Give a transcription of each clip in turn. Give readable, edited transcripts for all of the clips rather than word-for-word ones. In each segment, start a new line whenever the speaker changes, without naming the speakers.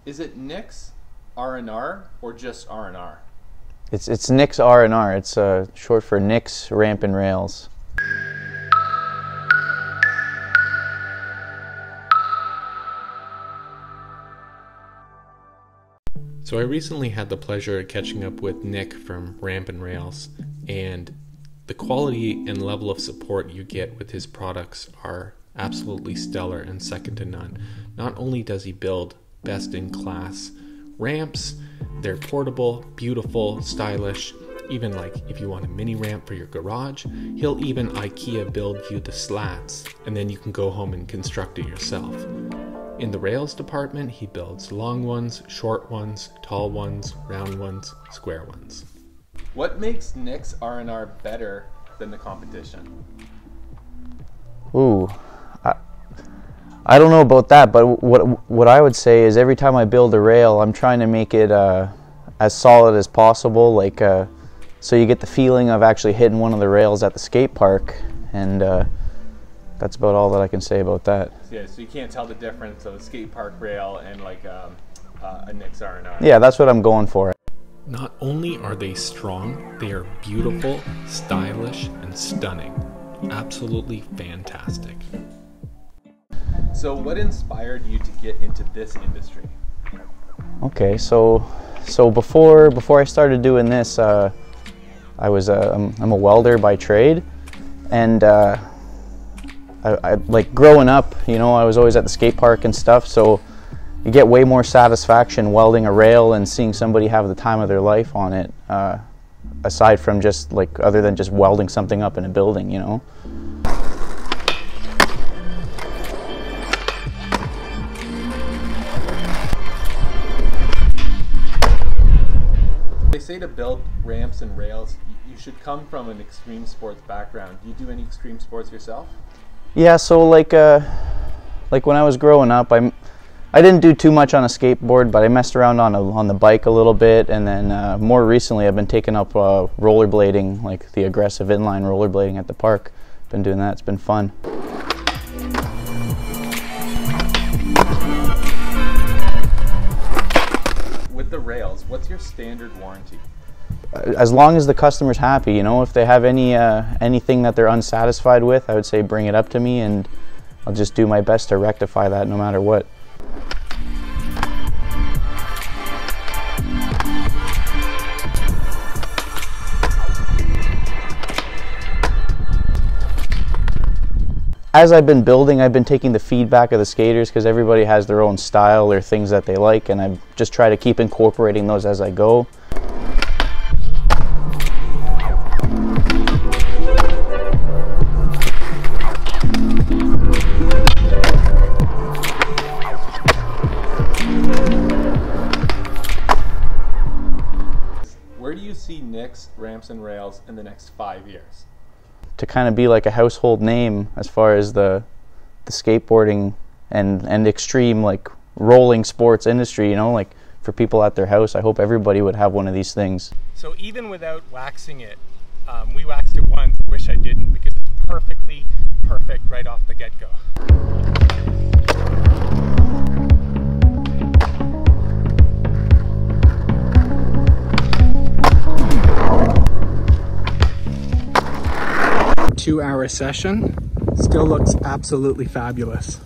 Is it Nix R&R or just R&R?
It's Nix R&R. It's short for Nix Ramp and Rails.
So I recently had the pleasure of catching up with Nick from Ramp and Rails, and the quality and level of support you get with his products are absolutely stellar and second to none. Not only does he build best-in-class ramps, they're portable, beautiful, stylish. Even like if you want a mini ramp for your garage, he'll even IKEA build you the slats, and then you can go home and construct it yourself. In the Rails department, he builds long ones, short ones, tall ones, round ones, square ones.
What makes Nix R&R better than the competition?
Ooh, I don't know about that, but what I would say is every time I build a rail, I'm trying to make it as solid as possible, like so you get the feeling of actually hitting one of the rails at the skate park, and that's about all that I can say about that.
Yeah, so you can't tell the difference of a skate park rail and like a Nix R&R.
Yeah, that's what I'm going for.
Not only are they strong, they are beautiful, stylish, and stunning. Absolutely fantastic.
So what inspired you to get into this industry?
Okay, so before I started doing this, I'm a welder by trade, and I like growing up, you know, I was always at the skate park and stuff, so you get way more satisfaction welding a rail and seeing somebody have the time of their life on it, aside from just like, other than just welding something up in a building, you know.
They say to build ramps and rails, you should come from an extreme sports background. Do you do any extreme sports yourself?
Yeah, so like when I was growing up, I didn't do too much on a skateboard, but I messed around on the bike a little bit, and then more recently I've been taking up rollerblading, like the aggressive inline rollerblading at the park. Been doing that, it's been fun.
With the rails, what's your standard warranty?
As long as the customer's happy, you know, if they have anything that they're unsatisfied with, I would say bring it up to me, and I'll just do my best to rectify that no matter what. As I've been building, I've been taking the feedback of the skaters, because everybody has their own style or things that they like, and I just try to keep incorporating those as I go.
Where do you see Nix Ramps and Rails in the next 5 years?
To kind of be like a household name as far as the skateboarding and extreme like rolling sports industry, you know, like for people at their house, I hope everybody would have one of these things.
So even without waxing it, we waxed it once, wish I didn't, because it's perfectly perfect right off the get-go. Two-hour session, still looks absolutely fabulous.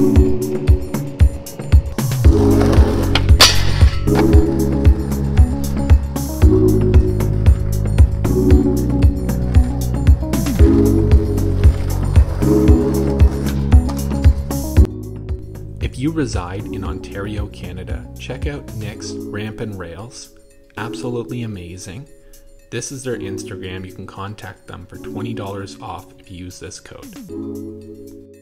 If you reside in Ontario, Canada, check out Nick's Rampin' Rails. Absolutely amazing. This is their Instagram. You can contact them for $20 off if you use this code.